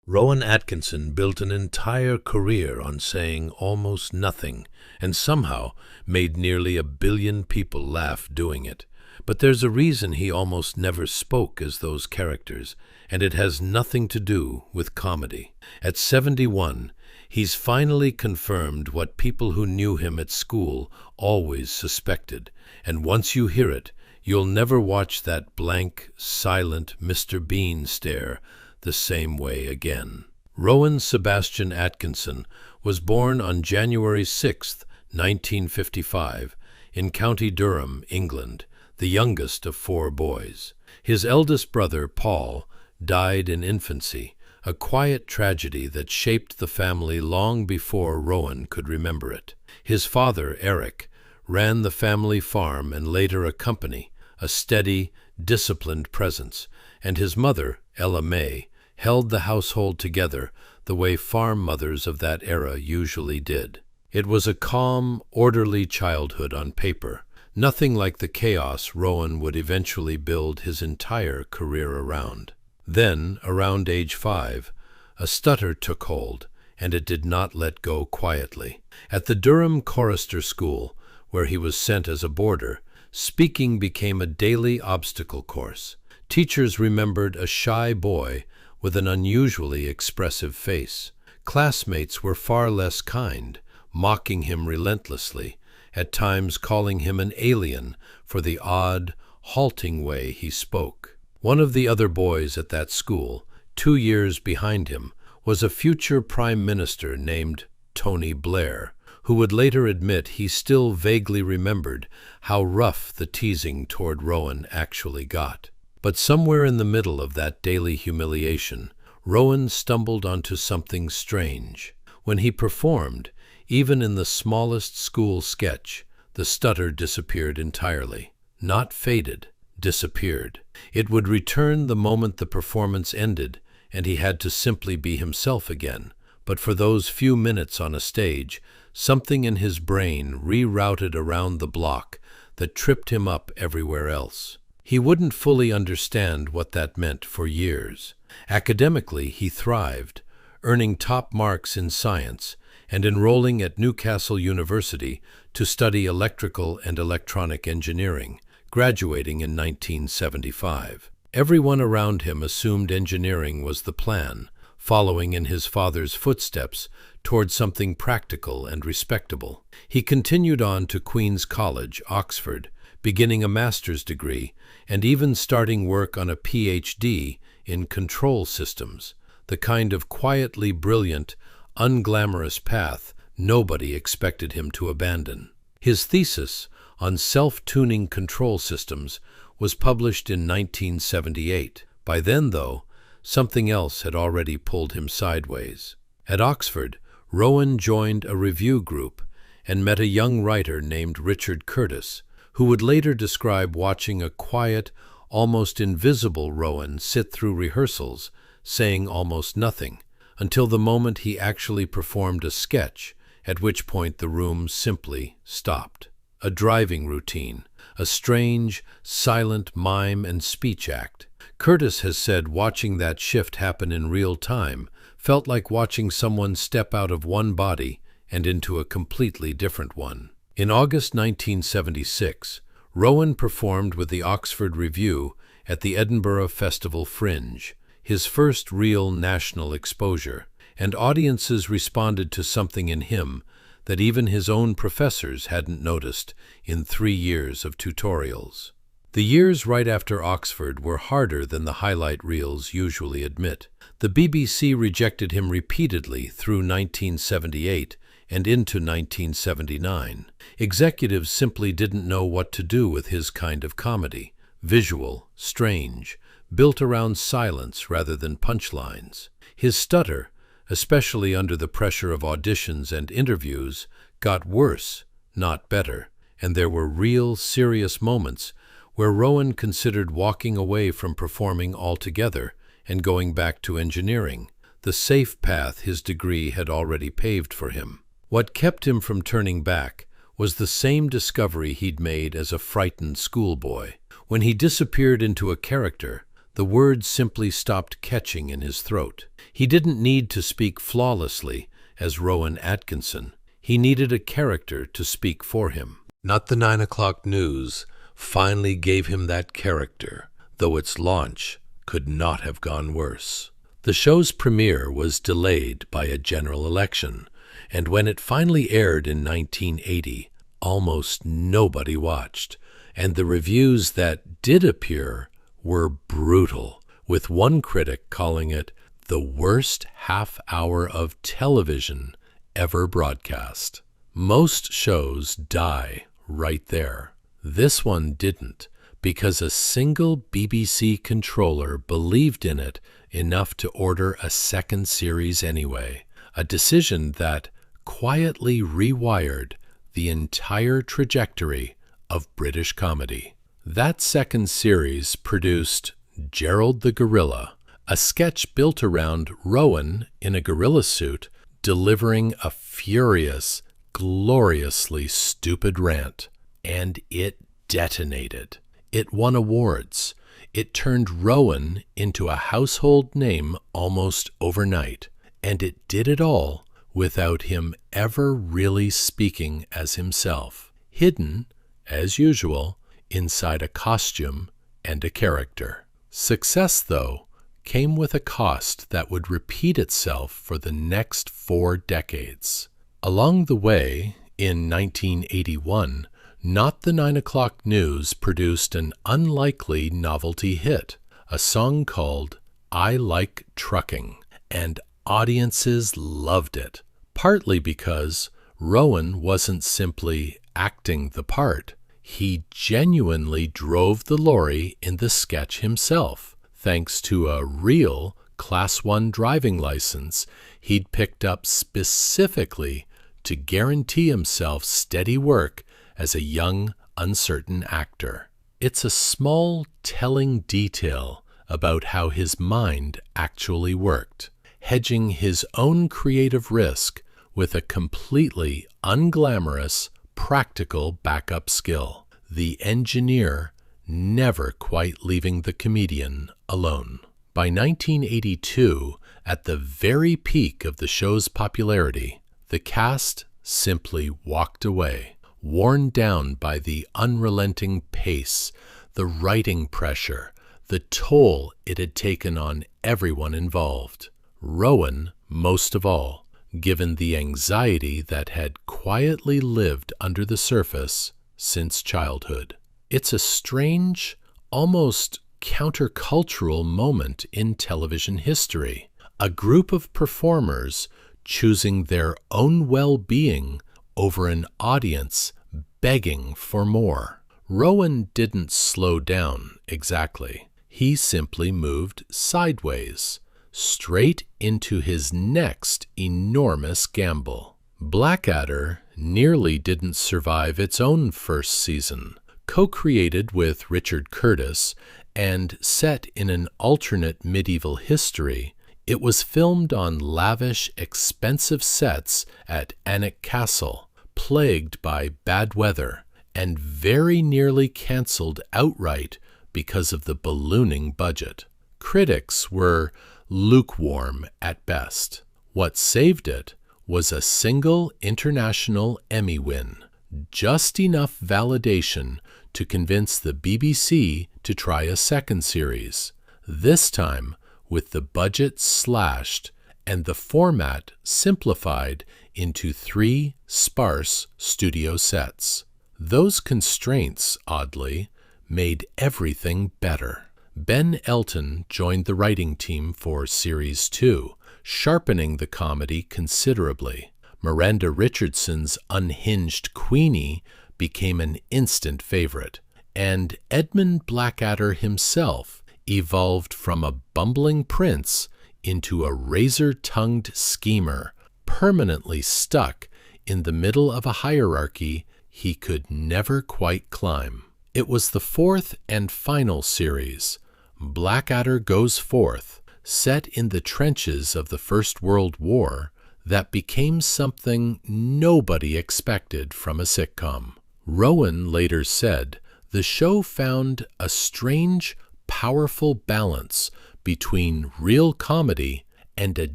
Rowan Atkinson built an entire career on saying almost nothing, and somehow made nearly 1 billion people laugh doing it. But there's a reason he almost never spoke as those characters, and it has nothing to do with comedy. At 71, he's finally confirmed what people who knew him at school always suspected, and once you hear it, you'll never watch that blank, silent Mr. Bean stare the same way again. Rowan Sebastian Atkinson was born on January 6, 1955, in County Durham, England, the youngest of 4 boys. His eldest brother, Paul, died in infancy, a quiet tragedy that shaped the family long before Rowan could remember it. His father, Eric, ran the family farm and later a company, a steady, disciplined presence, and his mother, Ella May, held the household together the way farm mothers of that era usually did. It was a calm, orderly childhood on paper, nothing like the chaos Rowan would eventually build his entire career around. Then, around age 5, a stutter took hold, and it did not let go quietly. At the Durham Chorister School, where he was sent as a boarder, speaking became a daily obstacle course. Teachers remembered a shy boy with an unusually expressive face. Classmates were far less kind, mocking him relentlessly, at times calling him an alien for the odd, halting way he spoke. One of the other boys at that school, 2 years behind him, was a future prime minister named Tony Blair, who would later admit he still vaguely remembered how rough the teasing toward Rowan actually got. But somewhere in the middle of that daily humiliation, Rowan stumbled onto something strange. When he performed, even in the smallest school sketch, the stutter disappeared entirely. Not faded, disappeared. It would return the moment the performance ended, and he had to simply be himself again. But for those few minutes on a stage, something in his brain rerouted around the block that tripped him up everywhere else. He wouldn't fully understand what that meant for years. Academically, he thrived, earning top marks in science and enrolling at Newcastle University to study electrical and electronic engineering, graduating in 1975. Everyone around him assumed engineering was the plan, following in his father's footsteps toward something practical and respectable. He continued on to Queen's College, Oxford, beginning a master's degree, and even starting work on a PhD in control systems, the kind of quietly brilliant, unglamorous path nobody expected him to abandon. His thesis on self-tuning control systems was published in 1978. By then, though, something else had already pulled him sideways. At Oxford, Rowan joined a review group and met a young writer named Richard Curtis, who would later describe watching a quiet, almost invisible Rowan sit through rehearsals, saying almost nothing, until the moment he actually performed a sketch, at which point the room simply stopped. A driving routine, a strange, silent mime and speech act. Curtis has said watching that shift happen in real time felt like watching someone step out of one body and into a completely different one. In August 1976, Rowan performed with the Oxford Review at the Edinburgh Festival Fringe, his first real national exposure, and audiences responded to something in him that even his own professors hadn't noticed in 3 years of tutorials. The years right after Oxford were harder than the highlight reels usually admit. The BBC rejected him repeatedly through 1978 and into 1979. Executives simply didn't know what to do with his kind of comedy, visual, strange, built around silence rather than punchlines. His stutter, especially under the pressure of auditions and interviews, got worse, not better, and there were real, serious moments where Rowan considered walking away from performing altogether and going back to engineering, the safe path his degree had already paved for him. What kept him from turning back was the same discovery he'd made as a frightened schoolboy. When he disappeared into a character, The words simply stopped catching in his throat. He didn't need to speak flawlessly, as Rowan Atkinson. He needed a character to speak for him. Not the 9 o'clock news finally gave him that character, though its launch could not have gone worse. The show's premiere was delayed by a general election, and when it finally aired in 1980, almost nobody watched, and the reviews that did appear were brutal, with one critic calling it the worst half-hour of television ever broadcast. Most shows die right there. This one didn't, because a single BBC controller believed in it enough to order a second series anyway, a decision that quietly rewired the entire trajectory of British comedy. That second series produced Gerald the Gorilla, a sketch built around Rowan in a gorilla suit delivering a furious, gloriously stupid rant. And it detonated. It won awards. It turned Rowan into a household name almost overnight. And it did it all without him ever really speaking as himself, hidden, as usual, inside a costume and a character. Success, though, came with a cost that would repeat itself for the next 4 decades. Along the way, in 1981, Not the 9 o'clock news produced an unlikely novelty hit, a song called I Like Trucking, and audiences loved it, partly because Rowan wasn't simply acting the part. He genuinely drove the lorry in the sketch himself, thanks to a real Class 1 driving license he'd picked up specifically to guarantee himself steady work as a young, uncertain actor. It's a small, telling detail about how his mind actually worked, hedging his own creative risk with a completely unglamorous, practical backup skill. The engineer never quite leaving the comedian alone. By 1982, at the very peak of the show's popularity, the cast simply walked away, worn down by the unrelenting pace, the writing pressure, the toll it had taken on everyone involved. Rowan, most of all, given the anxiety that had quietly lived under the surface since childhood. It's a strange, almost countercultural moment in television history. A group of performers choosing their own well-being over an audience begging for more. Rowan didn't slow down exactly. He simply moved sideways, straight into his next enormous gamble. Blackadder nearly didn't survive its own first season. Co-created with Richard Curtis and set in an alternate medieval history, it was filmed on lavish, expensive sets at Alnwick Castle, plagued by bad weather, and very nearly cancelled outright because of the ballooning budget. Critics were lukewarm at best. What saved it was a single international Emmy win, just enough validation to convince the BBC to try a second series, this time with the budget slashed and the format simplified into 3 sparse studio sets. Those constraints, oddly, made everything better. Ben Elton joined the writing team for Series 2, sharpening the comedy considerably. Miranda Richardson's unhinged Queenie became an instant favorite, and Edmund Blackadder himself evolved from a bumbling prince into a razor-tongued schemer, permanently stuck in the middle of a hierarchy he could never quite climb. It was the 4th and final series, Blackadder Goes Forth, set in the trenches of the First World War, that became something nobody expected from a sitcom. Rowan later said the show found a strange powerful balance between real comedy and a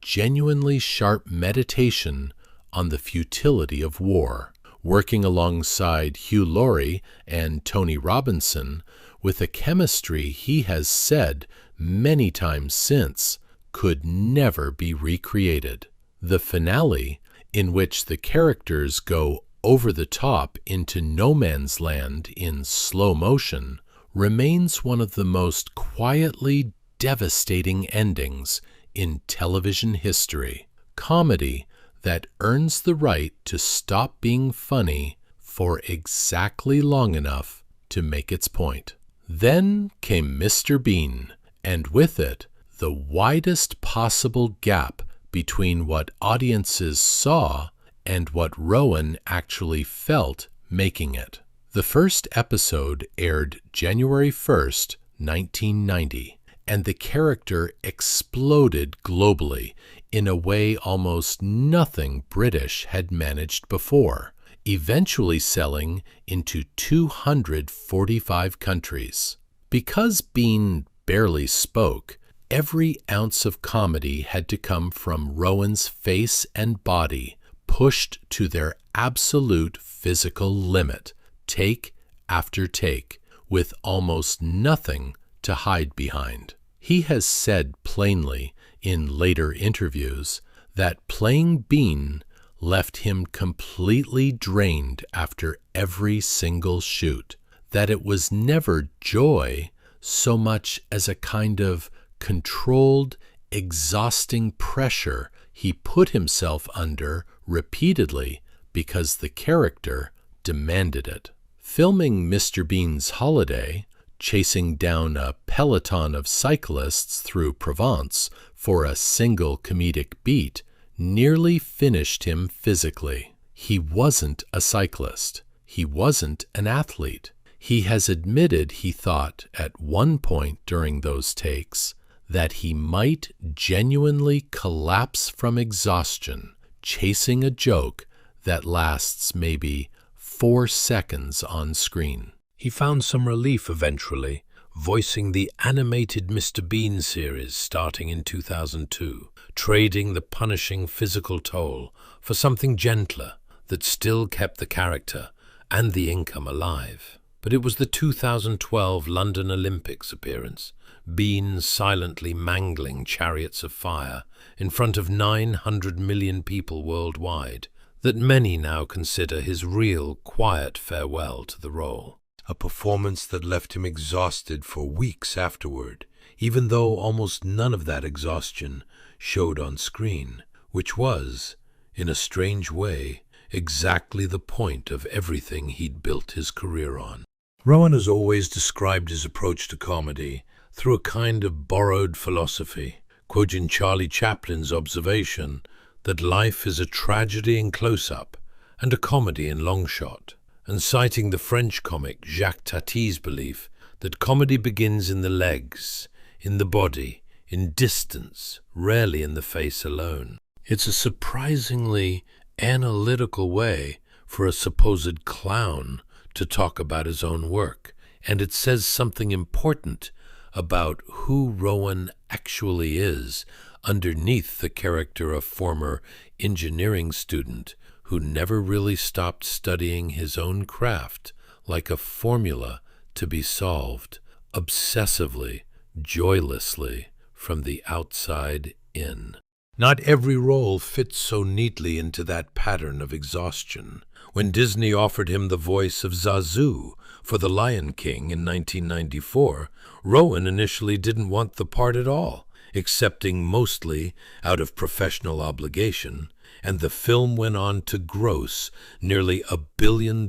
genuinely sharp meditation on the futility of war. Working alongside Hugh Laurie and Tony Robinson with a chemistry he has said many times since could never be recreated. The finale, in which the characters go over the top into no man's land in slow motion, remains one of the most quietly devastating endings in television history. Comedy that earns the right to stop being funny for exactly long enough to make its point. Then came Mr. Bean, and with it, the widest possible gap between what audiences saw and what Rowan actually felt making it. The first episode aired January 1st, 1990, and the character exploded globally in a way almost nothing British had managed before, eventually selling into 245 countries. Because Bean barely spoke, every ounce of comedy had to come from Rowan's face and body, pushed to their absolute physical limit, take after take, with almost nothing to hide behind. He has said plainly in later interviews that playing Bean left him completely drained after every single shoot, that it was never joy so much as a kind of controlled, exhausting pressure he put himself under repeatedly because the character demanded it. Filming Mr. Bean's Holiday, chasing down a peloton of cyclists through Provence for a single comedic beat, nearly finished him physically. He wasn't a cyclist. He wasn't an athlete. He has admitted he thought at one point during those takes that he might genuinely collapse from exhaustion chasing a joke that lasts maybe 4 seconds on screen. He found some relief eventually, voicing the animated Mr. Bean series starting in 2002, trading the punishing physical toll for something gentler that still kept the character and the income alive. But it was the 2012 London Olympics appearance, Bean silently mangling chariots of fire in front of 900 million people worldwide, that many now consider his real, quiet farewell to the role. A performance that left him exhausted for weeks afterward, even though almost none of that exhaustion showed on screen, which was, in a strange way, exactly the point of everything he'd built his career on. Rowan has always described his approach to comedy through a kind of borrowed philosophy, quoting Charlie Chaplin's observation that life is a tragedy in close-up and a comedy in long shot, and citing the French comic Jacques Tati's belief that comedy begins in the legs, in the body, in distance, rarely in the face alone. It's a surprisingly analytical way for a supposed clown to talk about his own work, and it says something important about who Rowan actually is underneath the character of former engineering student who never really stopped studying his own craft like a formula to be solved obsessively, joylessly, from the outside in. Not every role fits so neatly into that pattern of exhaustion. When Disney offered him the voice of Zazu for The Lion King in 1994, Rowan initially didn't want the part at all, accepting mostly out of professional obligation, and the film went on to gross nearly $1 billion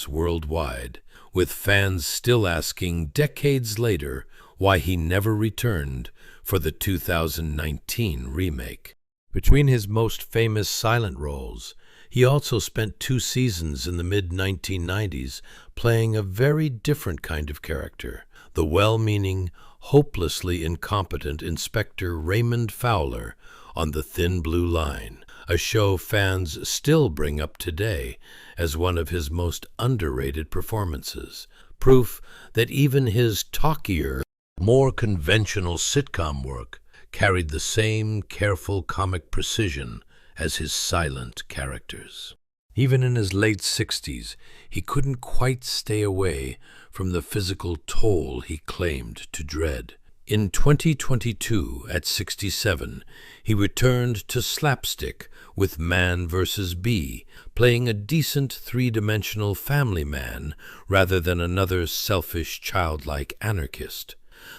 worldwide, with fans still asking decades later why he never returned for the 2019 remake. Between his most famous silent roles, he also spent 2 seasons in the mid-1990s playing a very different kind of character, the well-meaning, hopelessly incompetent Inspector Raymond Fowler on The Thin Blue Line, a show fans still bring up today as one of his most underrated performances, proof that even his talkier More conventional sitcom work carried the same careful comic precision as his silent characters. Even in his late 60s, he couldn't quite stay away from the physical toll he claimed to dread. In 2022, at 67, he returned to slapstick with Man vs. Bee, playing a decent three-dimensional family man rather than another selfish, childlike anarchist.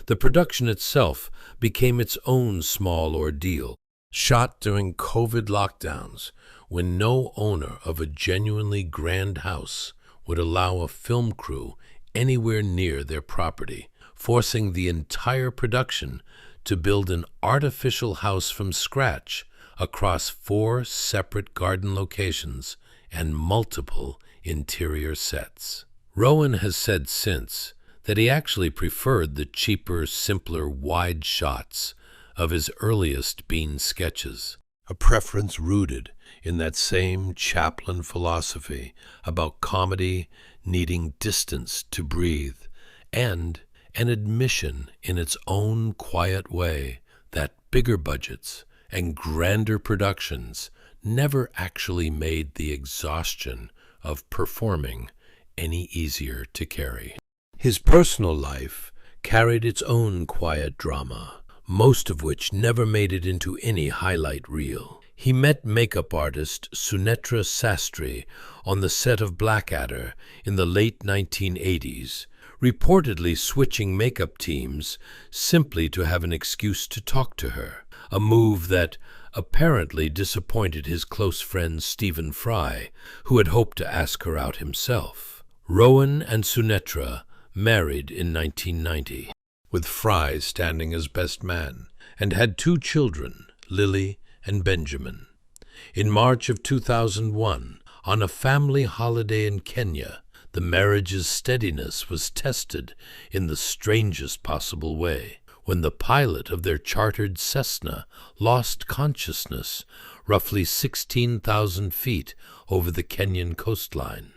The production itself became its own small ordeal. Shot during COVID lockdowns, when no owner of a genuinely grand house would allow a film crew anywhere near their property, forcing the entire production to build an artificial house from scratch across 4 separate garden locations and multiple interior sets. Rowan has said since that he actually preferred the cheaper, simpler, wide shots of his earliest Bean sketches, a preference rooted in that same Chaplin philosophy about comedy needing distance to breathe, and an admission in its own quiet way that bigger budgets and grander productions never actually made the exhaustion of performing any easier to carry. His personal life carried its own quiet drama, most of which never made it into any highlight reel. He met makeup artist Sunetra Sastry on the set of Blackadder in the late 1980s, reportedly switching makeup teams simply to have an excuse to talk to her, a move that apparently disappointed his close friend Stephen Fry, who had hoped to ask her out himself. Rowan and Sunetra married in 1990, with Fry standing as best man, and had 2 children, Lily and Benjamin. In March of 2001, on a family holiday in Kenya, the marriage's steadiness was tested in the strangest possible way, when the pilot of their chartered Cessna lost consciousness roughly 16,000 feet over the Kenyan coastline.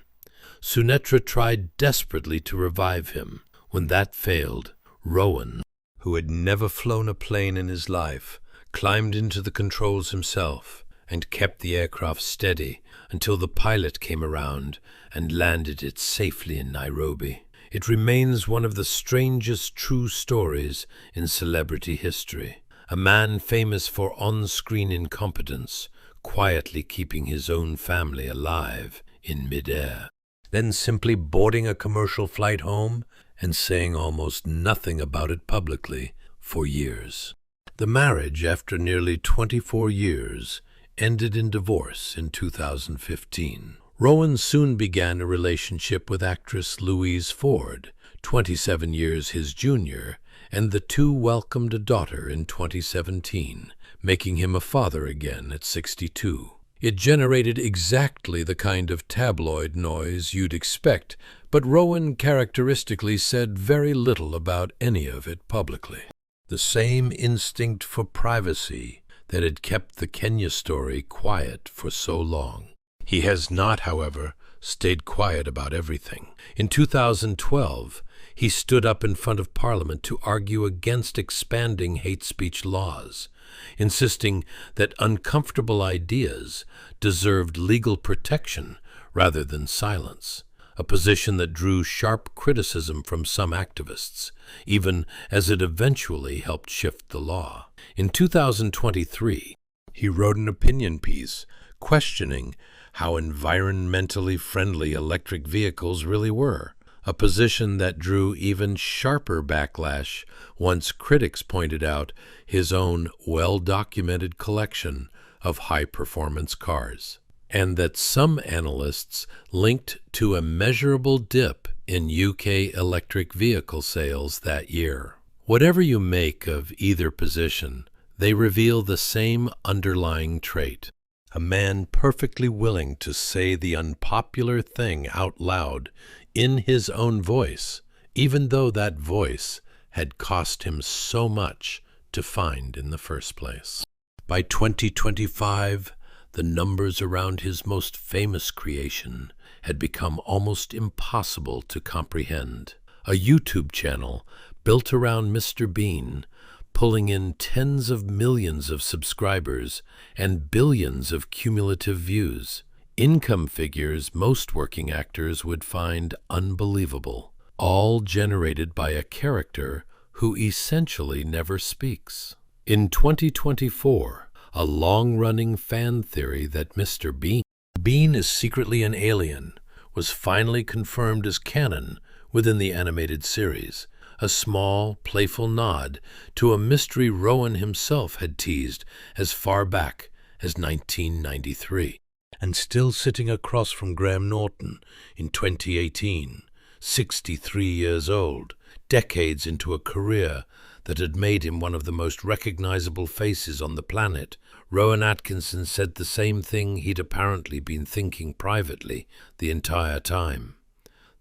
Sunetra tried desperately to revive him. When that failed, Rowan, who had never flown a plane in his life, climbed into the controls himself and kept the aircraft steady until the pilot came around and landed it safely in Nairobi. It remains one of the strangest true stories in celebrity history. A man famous for on-screen incompetence, quietly keeping his own family alive in midair, then simply boarding a commercial flight home and saying almost nothing about it publicly for years. The marriage, after nearly 24 years, ended in divorce in 2015. Rowan soon began a relationship with actress Louise Ford, 27 years his junior, and the 2 welcomed a daughter in 2017, making him a father again at 62. It generated exactly the kind of tabloid noise you'd expect, but Rowan characteristically said very little about any of it publicly. The same instinct for privacy that had kept the Kenya story quiet for so long. He has not, however, stayed quiet about everything. In 2012, he stood up in front of Parliament to argue against expanding hate speech laws, insisting that uncomfortable ideas deserved legal protection rather than silence, a position that drew sharp criticism from some activists, even as it eventually helped shift the law. In 2023, he wrote an opinion piece questioning how environmentally friendly electric vehicles really were, a position that drew even sharper backlash once critics pointed out his own well-documented collection of high-performance cars, and that some analysts linked to a measurable dip in UK electric vehicle sales that year. Whatever you make of either position, they reveal the same underlying trait: a man perfectly willing to say the unpopular thing out loud in his own voice, even though that voice had cost him so much to find in the first place. By 2025, the numbers around his most famous creation had become almost impossible to comprehend. A YouTube channel built around Mr. Bean, pulling in tens of millions of subscribers and billions of cumulative views. Income figures most working actors would find unbelievable, all generated by a character who essentially never speaks. In 2024, a long-running fan theory that Mr. Bean is secretly an alien was finally confirmed as canon within the animated series, a small, playful nod to a mystery Rowan himself had teased as far back as 1993. And still sitting across from Graham Norton in 2018, 63 years old, decades into a career that had made him one of the most recognizable faces on the planet, Rowan Atkinson said the same thing he'd apparently been thinking privately the entire time,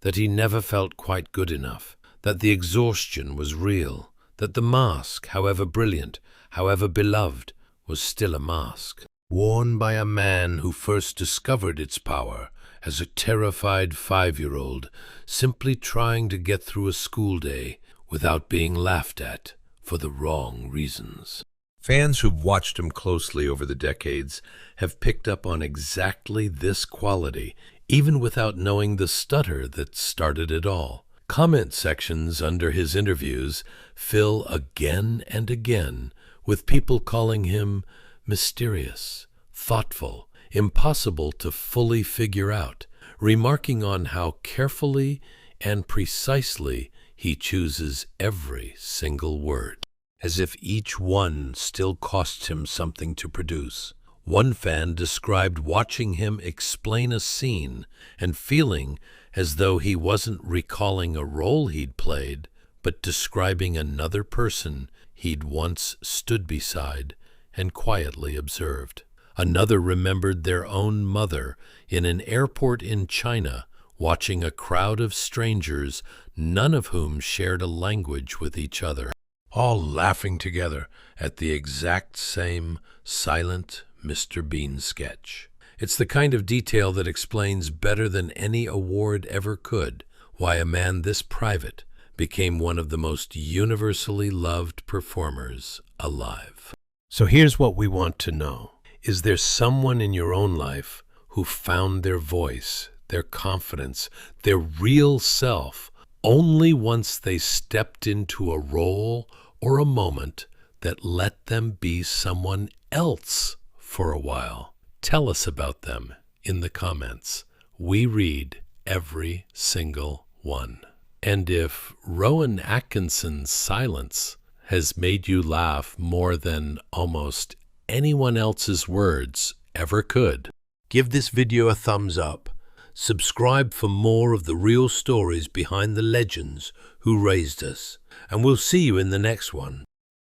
that he never felt quite good enough, that the exhaustion was real, that the mask, however brilliant, however beloved, was still a mask, worn by a man who first discovered its power as a terrified 5-year-old simply trying to get through a school day without being laughed at for the wrong reasons. Fans who've watched him closely over the decades have picked up on exactly this quality, even without knowing the stutter that started it all. Comment sections under his interviews fill again and again with people calling him mysterious, thoughtful, impossible to fully figure out, remarking on how carefully and precisely he chooses every single word, as if each one still costs him something to produce. One fan described watching him explain a scene and feeling as though he wasn't recalling a role he'd played, but describing another person he'd once stood beside and quietly observed. Another remembered their own mother in an airport in China, watching a crowd of strangers, none of whom shared a language with each other, all laughing together at the exact same silent Mr. Bean sketch. It's the kind of detail that explains better than any award ever could why a man this private became one of the most universally loved performers alive. So here's what we want to know. Is there someone in your own life who found their voice, their confidence, their real self only once they stepped into a role or a moment that let them be someone else for a while? Tell us about them in the comments. We read every single one. And if Rowan Atkinson's silence has made you laugh more than almost anyone else's words ever could, give this video a thumbs up. Subscribe for more of the real stories behind the legends who raised us. And we'll see you in the next one.